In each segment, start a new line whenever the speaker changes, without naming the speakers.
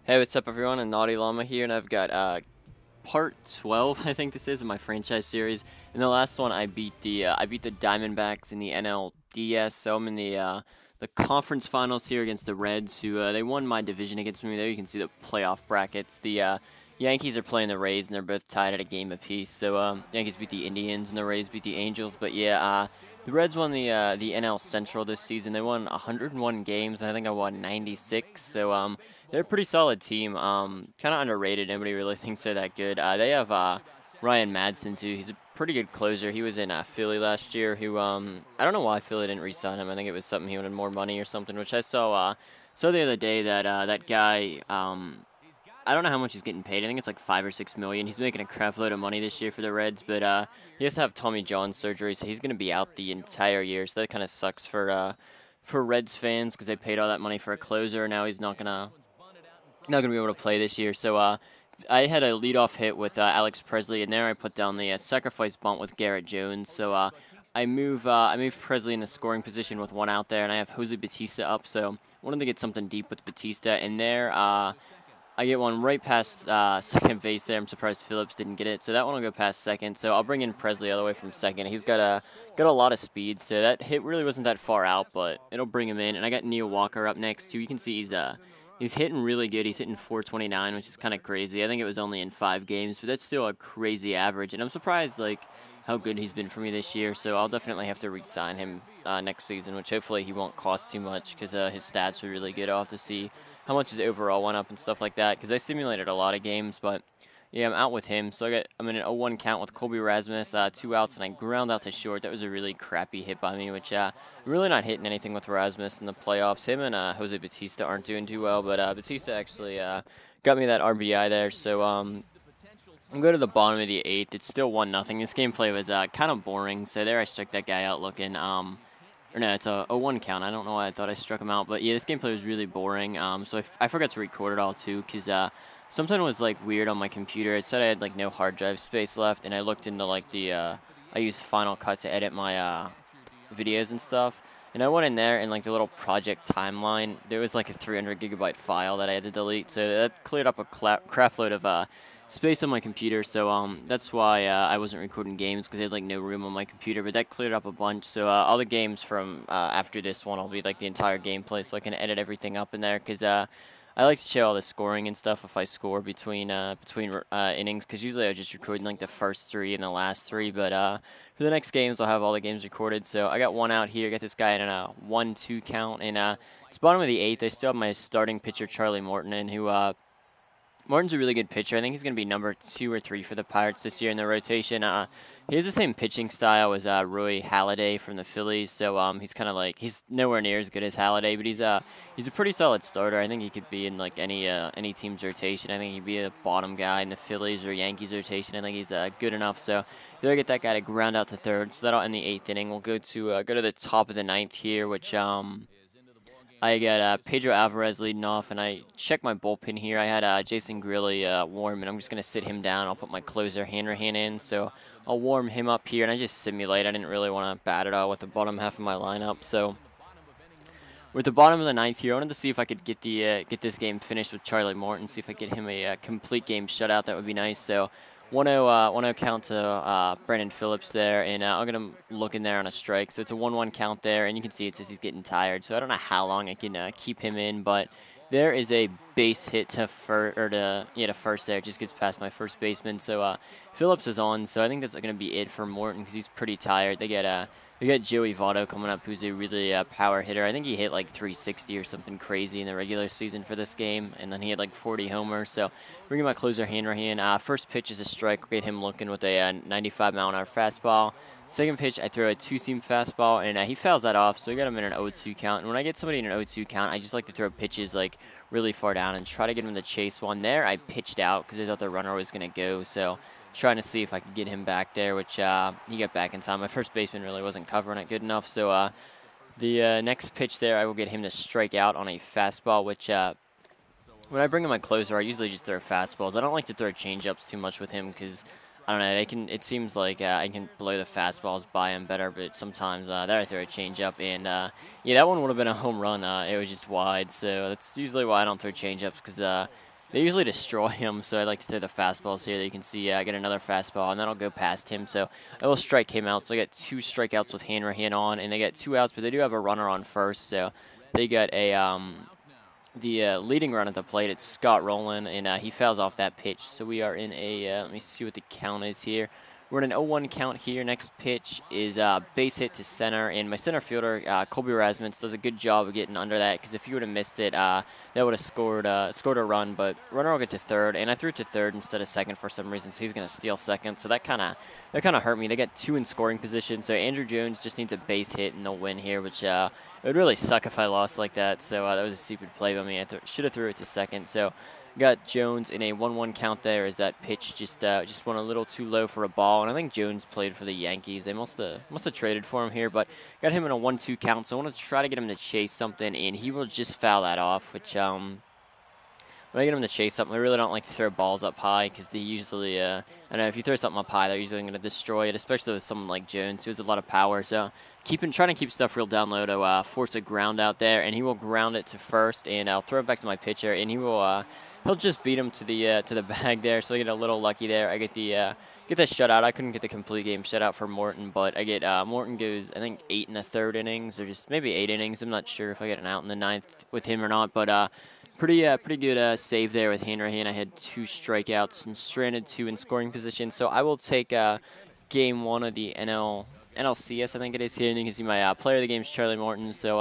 Hey, what's up everyone? And Naughty Llama here, and I've got part 12, I think this is, in my franchise series. In the last one, I beat the Diamondbacks in the NLDS, so I'm in the conference finals here against the Reds, who they won my division against me. There you can see the playoff brackets. The Yankees are playing the Rays, and they're both tied at a game apiece. So Yankees beat the Indians, and the Rays beat the Angels. But yeah, the Reds won the NL Central this season. They won 101 games, and I think I won 96. So they're a pretty solid team. Kind of underrated. Nobody really thinks they're that good. They have Ryan Madsen too. He's a pretty good closer. He was in Philly last year. Who I don't know why Philly didn't re-sign him. I think it was something he wanted more money or something. Which I saw the other day that that guy. I don't know how much he's getting paid. I think it's like $5 or $6 million. He's making a crap load of money this year for the Reds, but he has to have Tommy John surgery, so he's going to be out the entire year. So that kind of sucks for Reds fans because they paid all that money for a closer. Now he's not gonna be able to play this year. So I had a leadoff hit with Alex Presley, and there I put down the sacrifice bunt with Garrett Jones. So I move Presley in the scoring position with one out there, and I have Jose Bautista up. So wanted to get something deep with Bautista, and there I get one right past second base there. I'm surprised Phillips didn't get it. So that one will go past second. So I'll bring in Presley all the way from second. He's got a lot of speed, so that hit really wasn't that far out, but it'll bring him in. And I got Neil Walker up next too. You can see he's hitting really good. He's hitting 429, which is kind of crazy. I think it was only in 5 games, but that's still a crazy average. And I'm surprised how good he's been for me this year. So I'll definitely have to re-sign him next season, which hopefully he won't cost too much because his stats are really good. I'll have to see how much his overall went up and stuff like that because I simulated a lot of games. But yeah, I'm out with him. So I'm in an 0-1 count with Colby Rasmus, 2 outs, and I ground out to short. That was a really crappy hit by me, which I'm really not hitting anything with Rasmus in the playoffs. Him and Jose Bautista aren't doing too well, but Bautista actually got me that RBI there. So I'm going to the bottom of the 8th. It's still 1-0. This gameplay was kind of boring. So there I struck that guy out looking. Or no, it's a 0-1 count. I don't know why I thought I struck him out. But yeah, this gameplay was really boring. So I forgot to record it all too because something was weird on my computer. It said I had no hard drive space left, and I looked into I used Final Cut to edit my videos and stuff. And I went in there and the little project timeline, there was a 300 gigabyte file that I had to delete. So that cleared up a crap load of space on my computer. So that's why I wasn't recording games because I had no room on my computer. But that cleared up a bunch. So all the games from after this one will be the entire gameplay, so I can edit everything up in there because I like to show all the scoring and stuff if I score between innings, because usually I just record the first 3 and the last 3. But for the next games, I'll have all the games recorded. So I got one out here. I got this guy in a 1-2 count, and it's bottom of the 8th. I still have my starting pitcher Charlie Morton, and who Morton's a really good pitcher. I think he's going to be number 2 or 3 for the Pirates this year in the rotation. He has the same pitching style as Roy Halladay from the Phillies, so he's kind of he's nowhere near as good as Halladay, but he's a pretty solid starter. I think he could be in any team's rotation. I think he'd be a bottom guy in the Phillies or Yankees rotation. I think he's good enough. So they'll get that guy to ground out to third. So that'll end the 8th inning. We'll go to the top of the 9th here, which I got Pedro Alvarez leading off, and I checked my bullpen here. I had Jason Grilli warm, and I'm just going to sit him down. I'll put my closer Hanrahan in, so I'll warm him up here, and I just simulate. I didn't really want to bat it out with the bottom half of my lineup. So we're at the bottom of the 9th here. I wanted to see if I could get this game finished with Charlie Morton, see if I could get him a complete game shutout. That would be nice. So 1-0 count to Brandon Phillips there, and I'm going to look in there on a strike. So it's a 1-1 count there, and you can see it says he's getting tired. So I don't know how long I can keep him in, but there is a base hit to first there. It just gets past my first baseman. So Phillips is on, so I think that's going to be it for Morton because he's pretty tired. They got Joey Votto coming up, who's a really power hitter. I think he hit 360 or something crazy in the regular season for this game, and then he had 40 homers. So bringing my closer Hanrahan. First pitch is a strike. We'll get him looking with a 95-mile-an-hour fastball. Second pitch, I throw a 2-seam fastball, and he fouls that off, so we got him in an 0-2 count. And when I get somebody in an 0-2 count, I just like to throw pitches really far down and try to get him to chase one. There, I pitched out because I thought the runner was going to go, so trying to see if I could get him back there, which he got back in time. My first baseman really wasn't covering it good enough, so the next pitch there, I will get him to strike out on a fastball, which when I bring in my closer, I usually just throw fastballs. I don't like to throw changeups too much with him because I don't know. It seems like I can blow the fastballs by him better, but sometimes there I throw a changeup, and yeah, that one would have been a home run. It was just wide, so that's usually why I don't throw changeups because they usually destroy him, so I like to throw the fastballs here that you can see. I get another fastball, and then I'll go past him, so I will strike him out. So I got 2 strikeouts with Hanrahan on, and they get 2 outs, but they do have a runner on first, so they got a the leading run at the plate. It's Scott Rowland, and he fouls off that pitch, so we are in a, let me see what the count is here. We're in an 0-1 count here. Next pitch is base hit to center, and my center fielder, Colby Rasmus, does a good job of getting under that, because if he would have missed it, that would have scored a run, but runner will get to third, and I threw it to third instead of second for some reason, so he's going to steal second, so that kind of hurt me. They got 2 in scoring position, so Andrew Jones just needs a base hit, and they'll win here, which it would really suck if I lost like that, so that was a stupid play by me. I should have threw it to second, so got Jones in a 1-1 count there as that pitch just went a little too low for a ball, and I think Jones played for the Yankees. They must have traded for him here, but got him in a 1-2 count, so I want to try to get him to chase something, and he will just foul that off, which when I get him to chase something, I really don't like to throw balls up high, because they usually, I don't know, if you throw something up high, they're usually going to destroy it, especially with someone like Jones, who has a lot of power. So trying to keep stuff real down low to force a ground out there, and he will ground it to first, and I'll throw it back to my pitcher, and he'll just beat him to the bag there. So I get a little lucky there. I get the shutout. I couldn't get the complete game shutout for Morton, but I get Morton goes, I think, 8 1/3 innings, or just maybe 8 innings. I'm not sure if I get an out in the 9th with him or not, but pretty good save there with Hanrahan. I had 2 strikeouts and stranded 2 in scoring position. So I will take game 1 of the NLCS, I think it is here, and you can see my player of the game is Charlie Morton. So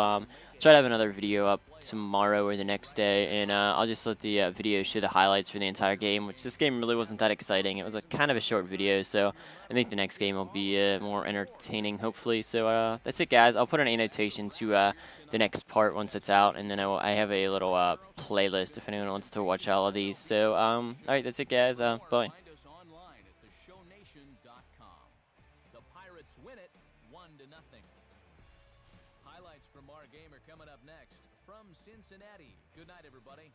try to have another video up tomorrow or the next day, and I'll just let the video show the highlights for the entire game, which this game really wasn't that exciting. It was a kind of a short video, so I think the next game will be more entertaining, hopefully. So that's it, guys. I'll put an annotation to the next part once it's out, and then I have a little playlist if anyone wants to watch all of these. So all right, that's it, guys. Bye.
The Pirates win it 1-0. Highlights from our game are coming up next from Cincinnati. Good night, everybody.